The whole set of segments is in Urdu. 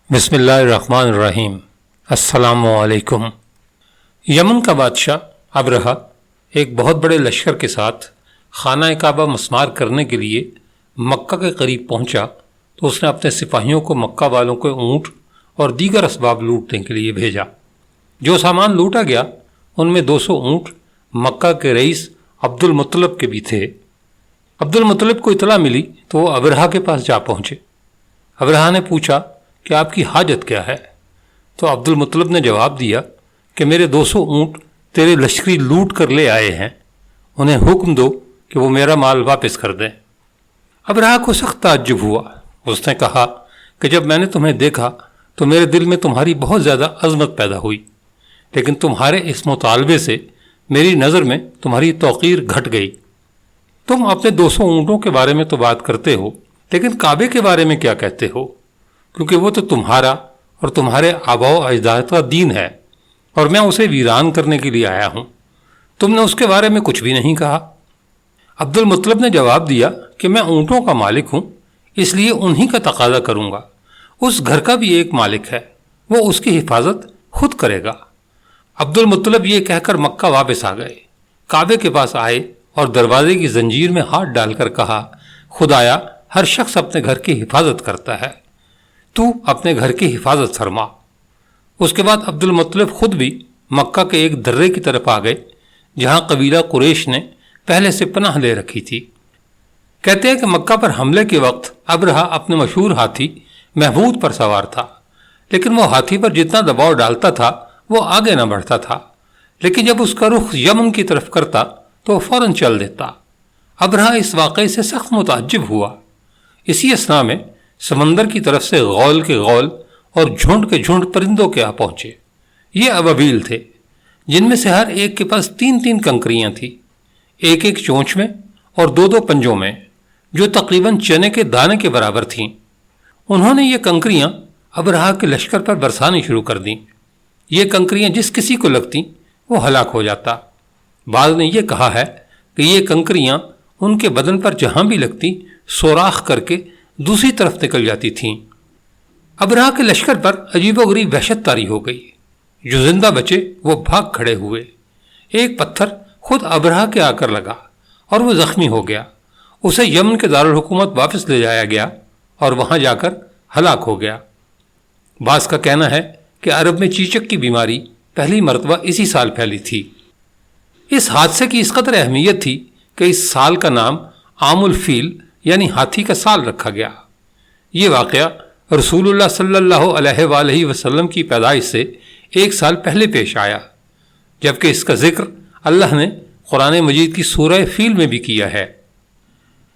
بسم اللہ الرحمن الرحیم۔ السلام علیکم۔ یمن کا بادشاہ ابرہہ ایک بہت بڑے لشکر کے ساتھ خانہ کعبہ مسمار کرنے کے لیے مکہ کے قریب پہنچا تو اس نے اپنے سپاہیوں کو مکہ والوں کے اونٹ اور دیگر اسباب لوٹنے کے لیے بھیجا۔ جو سامان لوٹا گیا ان میں 200 اونٹ مکہ کے رئیس عبد المطلب کے بھی تھے۔ عبد المطلب کو اطلاع ملی تو وہ ابرہہ کے پاس جا پہنچے۔ ابرہہ نے پوچھا کہ آپ کی حاجت کیا ہے؟ تو عبد المطلب نے جواب دیا کہ میرے 200 اونٹ تیرے لشکری لوٹ کر لے آئے ہیں، انہیں حکم دو کہ وہ میرا مال واپس کر دیں۔ ابرہہ کو سخت تعجب ہوا۔ اس نے کہا کہ جب میں نے تمہیں دیکھا تو میرے دل میں تمہاری بہت زیادہ عظمت پیدا ہوئی، لیکن تمہارے اس مطالبے سے میری نظر میں تمہاری توقیر گھٹ گئی۔ تم اپنے 200 اونٹوں کے بارے میں تو بات کرتے ہو، لیکن کعبے کے بارے میں کیا کہتے ہو؟ کیونکہ وہ تو تمہارا اور تمہارے آباء و اجداد کا دین ہے اور میں اسے ویران کرنے کے لیے آیا ہوں۔ تم نے اس کے بارے میں کچھ بھی نہیں کہا۔ عبد المطلب نے جواب دیا کہ میں اونٹوں کا مالک ہوں، اس لیے انہی کا تقاضا کروں گا۔ اس گھر کا بھی ایک مالک ہے، وہ اس کی حفاظت خود کرے گا۔ عبد المطلب یہ کہہ کر مکہ واپس آ گئے، کعبے کے پاس آئے اور دروازے کی زنجیر میں ہاتھ ڈال کر کہا، خدایا، ہر شخص اپنے گھر کی حفاظت کرتا ہے، تو اپنے گھر کی حفاظت فرما۔ اس کے بعد عبد المطلب خود بھی مکہ کے ایک درے کی طرف آ گئے جہاں قبیلہ قریش نے پہلے سے پناہ لے رکھی تھی۔ کہتے ہیں کہ مکہ پر حملے کے وقت ابرہہ اپنے مشہور ہاتھی محمود پر سوار تھا، لیکن وہ ہاتھی پر جتنا دباؤ ڈالتا تھا وہ آگے نہ بڑھتا تھا، لیکن جب اس کا رخ یمن کی طرف کرتا تو وہ فوراً چل دیتا۔ ابرہہ اس واقعے سے سخت متعجب ہوا۔ اسی اثناء میں سمندر کی طرف سے غول کے غول اور جھنڈ کے جھنڈ پرندوں کے آ پہنچے۔ یہ ابابیل تھے، جن میں سے ہر ایک کے پاس 3 کنکریاں تھیں، ایک چونچ میں اور 2 پنجوں میں، جو تقریباً چنے کے دانے کے برابر تھیں۔ انہوں نے یہ کنکریاں ابرہہ کے لشکر پر برسانی شروع کر دیں۔ یہ کنکریاں جس کسی کو لگتیں وہ ہلاک ہو جاتا۔ بعض نے یہ کہا ہے کہ یہ کنکریاں ان کے بدن پر جہاں بھی لگتیں سوراخ کر کے دوسری طرف نکل جاتی تھیں۔ ابرہہ کے لشکر پر عجیب و غریب وحشت طاری ہو گئی۔ جو زندہ بچے وہ بھاگ کھڑے ہوئے۔ ایک پتھر خود ابرہہ کے آ کر لگا اور وہ زخمی ہو گیا۔ اسے یمن کے دارالحکومت واپس لے جایا گیا اور وہاں جا کر ہلاک ہو گیا۔ بعض کا کہنا ہے کہ عرب میں چیچک کی بیماری پہلی مرتبہ اسی سال پھیلی تھی۔ اس حادثے کی اس قدر اہمیت تھی کہ اس سال کا نام عام الفیل یعنی ہاتھی کا سال رکھا گیا۔ یہ واقعہ رسول اللہ صلی اللہ علیہ وآلہ وسلم کی پیدائش سے 1 سال پہلے پیش آیا، جبکہ اس کا ذکر اللہ نے قرآن مجید کی سورہ فیل میں بھی کیا ہے۔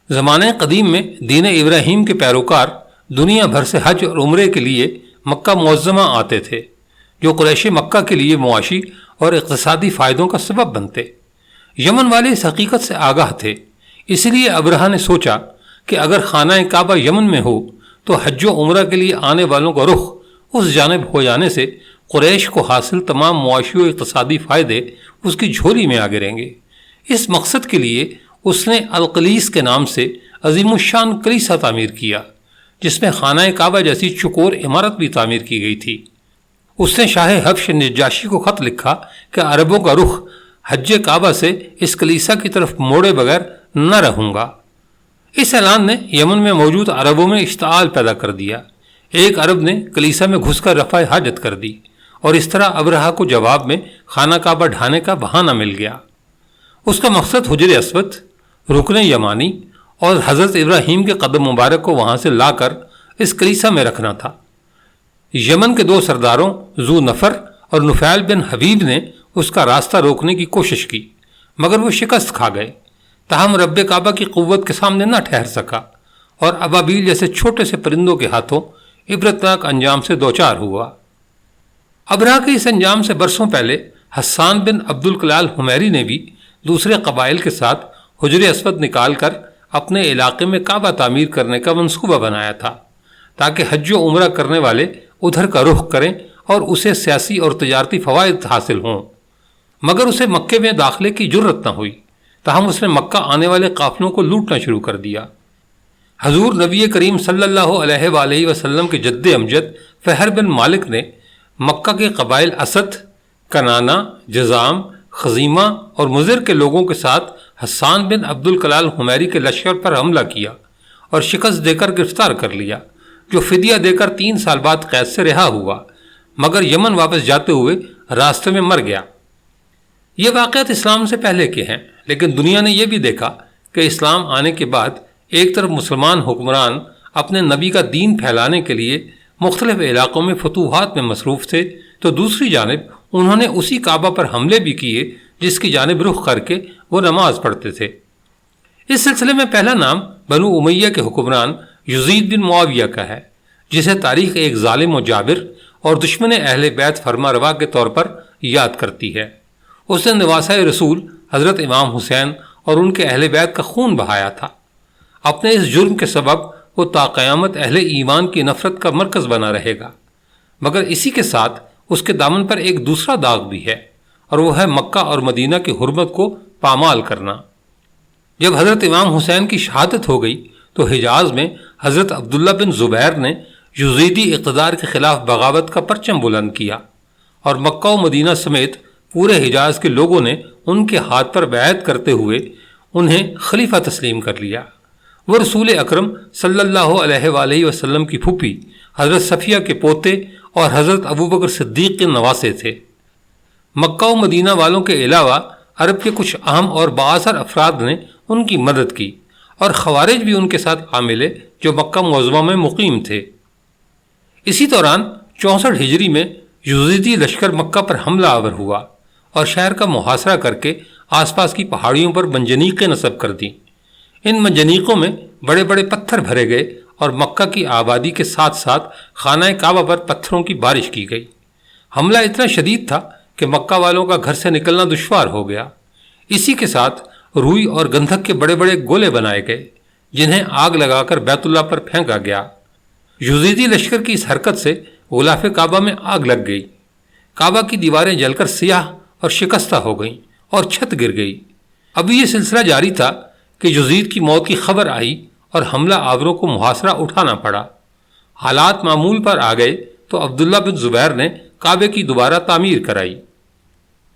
زمانہ قدیم میں دین ابراہیم کے پیروکار دنیا بھر سے حج اور عمرے کے لیے مکہ معظمہ آتے تھے، جو قریش مکہ کے لیے معاشی اور اقتصادی فائدوں کا سبب بنتے۔ یمن والے اس حقیقت سے آگاہ تھے، اس لیے ابرہہ نے سوچا کہ اگر خانہ کعبہ یمن میں ہو تو حج و عمرہ کے لیے آنے والوں کا رخ اس جانب ہو جانے سے قریش کو حاصل تمام معاشی و اقتصادی فائدے اس کی جھولی میں آ گریں گے۔ اس مقصد کے لیے اس نے القلیس کے نام سے عظیم الشان کلیسا تعمیر کیا، جس میں خانہ کعبہ جیسی چکور عمارت بھی تعمیر کی گئی تھی۔ اس نے شاہ حبش نجاشی کو خط لکھا کہ عربوں کا رخ حج کعبہ سے اس کلیسا کی طرف موڑے بغیر نہ رہوں گا۔ اس اعلان نے یمن میں موجود عربوں میں اشتعال پیدا کر دیا۔ ایک عرب نے کلیسا میں گھس کر رفع حاجت کر دی اور اس طرح ابرہہ کو جواب میں خانہ کعبہ ڈھانے کا بہانہ مل گیا۔ اس کا مقصد حجر اسود، رکن یمانی اور حضرت ابراہیم کے قدم مبارک کو وہاں سے لا کر اس کلیسا میں رکھنا تھا۔ یمن کے 2 سرداروں ذو نفر اور نفیل بن حبیب نے اس کا راستہ روکنے کی کوشش کی، مگر وہ شکست کھا گئے۔ تاہم رب کعبہ کی قوت کے سامنے نہ ٹھہر سکا اور ابابیل جیسے چھوٹے سے پرندوں کے ہاتھوں عبرتناک انجام سے دوچار ہوا۔ ابرہہ کے اس انجام سے برسوں پہلے حسان بن عبد الکلال حمیری نے بھی دوسرے قبائل کے ساتھ حجر اسود نکال کر اپنے علاقے میں کعبہ تعمیر کرنے کا منصوبہ بنایا تھا، تاکہ حج و عمرہ کرنے والے ادھر کا رخ کریں اور اسے سیاسی اور تجارتی فوائد حاصل ہوں، مگر اسے مکے میں داخلے کی جرت نہ ہوئی۔ تاہم اس نے مکہ آنے والے قافلوں کو لوٹنا شروع کر دیا۔ حضور نبی کریم صلی اللہ علیہ وآلہ وسلم کے جد امجد فہر بن مالک نے مکہ کے قبائل اسد، کنانہ، جزام، خزیمہ اور مضر کے لوگوں کے ساتھ حسان بن عبد الکلال حمیری کے لشکر پر حملہ کیا اور شکست دے کر گرفتار کر لیا، جو فدیہ دے کر 3 سال بعد قید سے رہا ہوا، مگر یمن واپس جاتے ہوئے راستے میں مر گیا۔ یہ واقعات اسلام سے پہلے کے ہیں، لیکن دنیا نے یہ بھی دیکھا کہ اسلام آنے کے بعد ایک طرف مسلمان حکمران اپنے نبی کا دین پھیلانے کے لیے مختلف علاقوں میں فتوحات میں مصروف تھے، تو دوسری جانب انہوں نے اسی کعبہ پر حملے بھی کیے جس کی جانب رخ کر کے وہ نماز پڑھتے تھے۔ اس سلسلے میں پہلا نام بنو امیہ کے حکمران یزید بن معاویہ کا ہے، جسے تاریخ ایک ظالم و جابر اور دشمن اہل بیت فرما روا کے طور پر یاد کرتی ہے۔ اس نے نواسہ رسول حضرت امام حسین اور ان کے اہل بیت کا خون بہایا تھا۔ اپنے اس جرم کے سبب وہ تا قیامت اہل ایمان کی نفرت کا مرکز بنا رہے گا، مگر اسی کے ساتھ اس کے دامن پر ایک دوسرا داغ بھی ہے، اور وہ ہے مکہ اور مدینہ کی حرمت کو پامال کرنا۔ جب حضرت امام حسین کی شہادت ہو گئی تو حجاز میں حضرت عبداللہ بن زبیر نے یزیدی اقتدار کے خلاف بغاوت کا پرچم بلند کیا، اور مکہ و مدینہ سمیت پورے حجاز کے لوگوں نے ان کے ہاتھ پر بیعت کرتے ہوئے انہیں خلیفہ تسلیم کر لیا۔ وہ رسول اکرم صلی اللہ علیہ وآلہ وسلم کی پھوپھی حضرت صفیہ کے پوتے اور حضرت ابوبکر صدیق کے نواسے تھے۔ مکہ و مدینہ والوں کے علاوہ عرب کے کچھ اہم اور بااثر افراد نے ان کی مدد کی، اور خوارج بھی ان کے ساتھ آ ملے جو مکہ معظمہ میں مقیم تھے۔ اسی دوران 64 ہجری میں یزیدی لشکر مکہ پر حملہ آور ہوا اور شہر کا محاصرہ کر کے آس پاس کی پہاڑیوں پر منجنیقیں نصب کر دیں۔ ان منجنیقوں میں بڑے بڑے پتھر بھرے گئے اور مکہ کی آبادی کے ساتھ ساتھ خانہ کعبہ پر پتھروں کی بارش کی گئی۔ حملہ اتنا شدید تھا کہ مکہ والوں کا گھر سے نکلنا دشوار ہو گیا۔ اسی کے ساتھ روئی اور گندھک کے بڑے بڑے گولے بنائے گئے جنہیں آگ لگا کر بیت اللہ پر پھینکا گیا۔ یزیدی لشکر کی اس حرکت سے غلاف کعبہ میں آگ لگ گئی، کعبہ کی دیواریں جل کر سیاہ اور شکستہ ہو گئیں اور چھت گر گئی۔ اب یہ سلسلہ جاری تھا کہ یزید کی موت کی خبر آئی اور حملہ آوروں کو محاصرہ اٹھانا پڑا۔ حالات معمول پر آ گئے تو عبداللہ بن زبیر نے کعبے کی دوبارہ تعمیر کرائی۔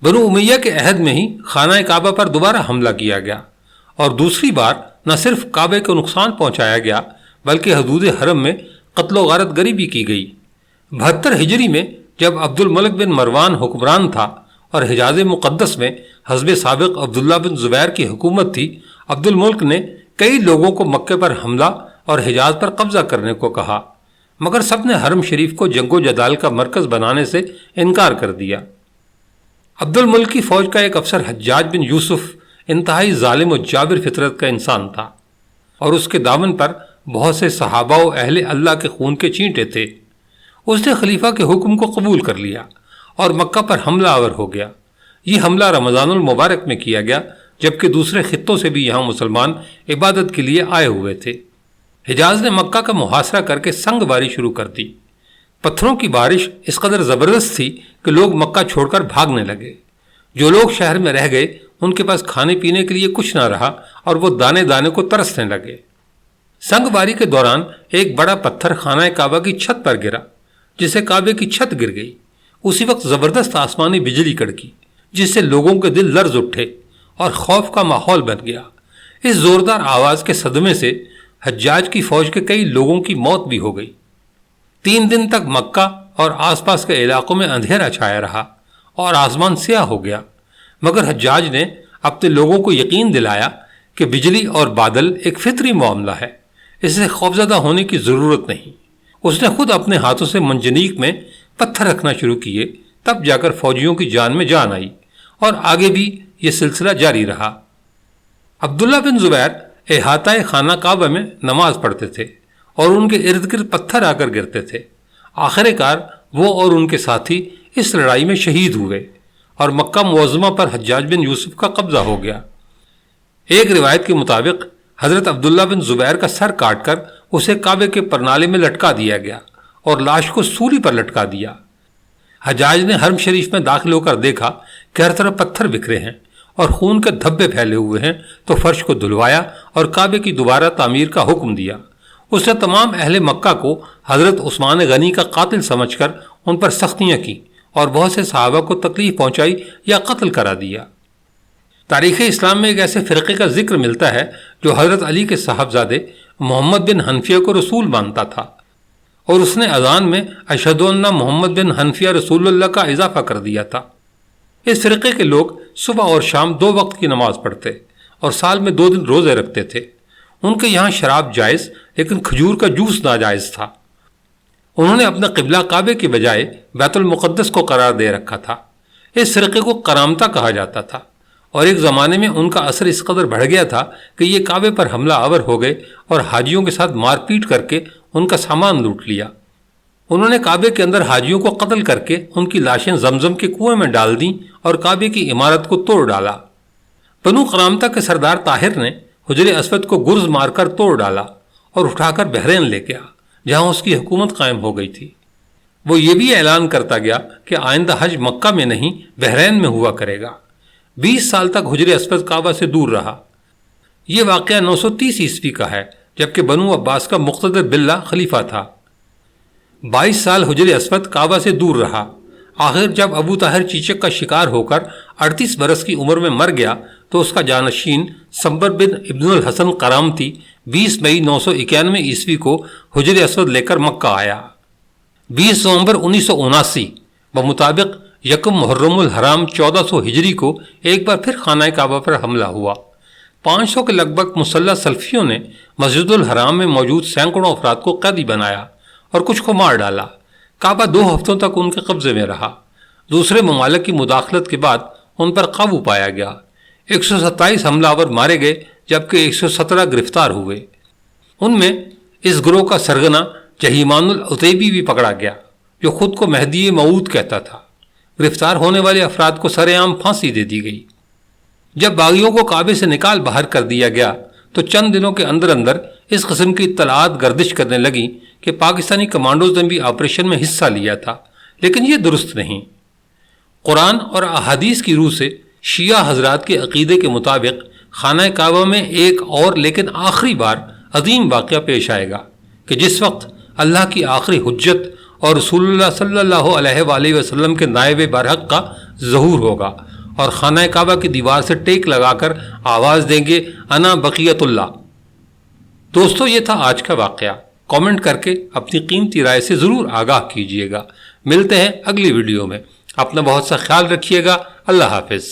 بنو امیہ کے عہد میں ہی خانہ کعبہ پر دوبارہ حملہ کیا گیا، اور دوسری بار نہ صرف کعبے کو نقصان پہنچایا گیا بلکہ حدود حرم میں قتل و غارت گری بھی کی گئی۔ 72 ہجری میں جب عبد الملک بن مروان حکمران تھا اور حجاز مقدس میں حزب سابق عبداللہ بن زبیر کی حکومت تھی، عبد الملک نے کئی لوگوں کو مکے پر حملہ اور حجاز پر قبضہ کرنے کو کہا، مگر سب نے حرم شریف کو جنگ و جدال کا مرکز بنانے سے انکار کر دیا۔ عبد الملک کی فوج کا ایک افسر حجاج بن یوسف انتہائی ظالم و جابر فطرت کا انسان تھا، اور اس کے دامن پر بہت سے صحابہ و اہل اللہ کے خون کے چینٹے تھے۔ اس نے خلیفہ کے حکم کو قبول کر لیا اور مکہ پر حملہ آور ہو گیا۔ یہ حملہ رمضان المبارک میں کیا گیا، جبکہ دوسرے خطوں سے بھی یہاں مسلمان عبادت کے لیے آئے ہوئے تھے۔ حجاز نے مکہ کا محاصرہ کر کے سنگ باری شروع کر دی۔ پتھروں کی بارش اس قدر زبردست تھی کہ لوگ مکہ چھوڑ کر بھاگنے لگے۔ جو لوگ شہر میں رہ گئے ان کے پاس کھانے پینے کے لیے کچھ نہ رہا اور وہ دانے دانے کو ترسنے لگے۔ سنگ باری کے دوران ایک بڑا پتھر خانہ کعبہ کی چھت پر گرا، جس سے کعبے کی چھت گر گئی۔ اسی وقت زبردست آسمانی بجلی کڑکی، جس سے لوگوں کے دل لرز اٹھے اور خوف کا ماحول بن گیا۔ اس زوردار آواز کے صدمے سے حجاج کی فوج کے کئی لوگوں کی موت بھی ہو گئی۔ 3 دن تک مکہ اور آس پاس کے علاقوں میں اندھیرا چھایا رہا اور آسمان سیاہ ہو گیا، مگر حجاج نے اپنے لوگوں کو یقین دلایا کہ بجلی اور بادل ایک فطری معاملہ ہے، اس سے خوفزدہ ہونے کی ضرورت نہیں۔ اس نے خود اپنے ہاتھوں سے منجنیق میں پتھر رکھنا شروع کیے، تب جا کر فوجیوں کی جان میں جان آئی، اور آگے بھی یہ سلسلہ جاری رہا۔ عبداللہ بن زبیر احاطہ خانہ کعبہ میں نماز پڑھتے تھے اور ان کے ارد گرد پتھر آ کر گرتے تھے۔ آخر کار وہ اور ان کے ساتھی اس لڑائی میں شہید ہوئے اور مکہ معظمہ پر حجاج بن یوسف کا قبضہ ہو گیا۔ ایک روایت کے مطابق حضرت عبداللہ بن زبیر کا سر کاٹ کر اسے کعبے کے پرنالے میں لٹکا دیا گیا اور لاش کو سولی پر لٹکا دیا۔ حجاج نے حرم شریف میں داخل ہو کر دیکھا کہ ہر طرف پتھر بکھرے ہیں اور خون کے دھبے پھیلے ہوئے ہیں، تو فرش کو دھلوایا اور کعبے کی دوبارہ تعمیر کا حکم دیا۔ اس نے تمام اہل مکہ کو حضرت عثمان غنی کا قاتل سمجھ کر ان پر سختیاں کی اور بہت سے صحابہ کو تکلیف پہنچائی یا قتل کرا دیا۔ تاریخ اسلام میں ایک ایسے فرقے کا ذکر ملتا ہے جو حضرت علی کے صاحبزادے محمد بن حنفیہ کو رسول مانتا تھا، اور اس نے اذان میں اشہد ان محمد بن حنفیہ رسول اللہ کا اضافہ کر دیا تھا۔ اس فرقے کے لوگ صبح اور شام 2 وقت کی نماز پڑھتے اور سال میں 2 دن روزے رکھتے تھے۔ ان کے یہاں شراب جائز لیکن کھجور کا جوس ناجائز تھا۔ انہوں نے اپنا قبلہ کعبے کے بجائے بیت المقدس کو قرار دے رکھا تھا۔ اس فرقے کو کرامتہ کہا جاتا تھا، اور ایک زمانے میں ان کا اثر اس قدر بڑھ گیا تھا کہ یہ کعبے پر حملہ آور ہو گئے اور حاجیوں کے ساتھ مار پیٹ کر کے ان کا سامان لوٹ لیا۔ انہوں نے کعبے کے اندر حاجیوں کو قتل کر کے ان کی لاشیں زمزم کے کنویں میں ڈال دیں اور کعبے کی عمارت کو توڑ ڈالا۔ بنو کرامتہ کے سردار طاہر نے حجر اسود کو گرز مار کر توڑ ڈالا اور اٹھا کر بحرین لے گیا، جہاں اس کی حکومت قائم ہو گئی تھی۔ وہ یہ بھی اعلان کرتا گیا کہ آئندہ حج مکہ میں نہیں بحرین میں ہوا کرے گا۔ 20 سال تک حجر اسود کعبہ سے دور رہا۔ یہ واقعہ 930 عیسوی کا ہے، جبکہ بنو عباس کا مقتدر باللہ خلیفہ تھا۔ 22 سال حجر اسود کعبہ سے دور رہا۔ آخر جب ابو طاہر چیچک کا شکار ہو کر 38 برس کی عمر میں مر گیا تو اس کا جانشین سمبر بن ابن الحسن کرامتی 20 مئی 991 عیسوی کو حجر اسود لے کر مکہ آیا۔ 20 نومبر 1979 بمطابق یکم محرم الحرام 1400 ہجری کو ایک بار پھر خانہ کعبہ پر حملہ ہوا۔ 500 کے لگ بھگ مسلح سلفیوں نے مسجد الحرام میں موجود سینکڑوں افراد کو قیدی بنایا اور کچھ کو مار ڈالا۔ کعبہ 2 ہفتوں تک ان کے قبضے میں رہا۔ دوسرے ممالک کی مداخلت کے بعد ان پر قابو پایا گیا۔ 127 حملہ آور مارے گئے جبکہ 117 گرفتار ہوئے۔ ان میں اس گروہ کا سرغنہ جہیمان العتیبی بھی پکڑا گیا، جو خود کو مہدی موعود کہتا تھا۔ گرفتار ہونے والے افراد کو سر عام پھانسی دے دی گئی۔ جب باغیوں کو کعبے سے نکال باہر کر دیا گیا تو چند دنوں کے اندر اندر اس قسم کی اطلاعات گردش کرنے لگیں کہ پاکستانی کمانڈوز نے بھی آپریشن میں حصہ لیا تھا، لیکن یہ درست نہیں۔ قرآن اور احادیث کی روح سے شیعہ حضرات کے عقیدے کے مطابق خانہ کعبہ میں ایک اور لیکن آخری بار عظیم واقعہ پیش آئے گا کہ جس وقت اللہ کی آخری حجت اور رسول اللہ صلی اللہ علیہ وآلہ وسلم کے نائب برحق کا ظہور ہوگا، اور خانہ کعبہ کی دیوار سے ٹیک لگا کر آواز دیں گے انا بقیت اللہ۔ دوستو، یہ تھا آج کا واقعہ۔ کامنٹ کر کے اپنی قیمتی رائے سے ضرور آگاہ کیجیے گا۔ ملتے ہیں اگلی ویڈیو میں۔ اپنا بہت سا خیال رکھیے گا۔ اللہ حافظ۔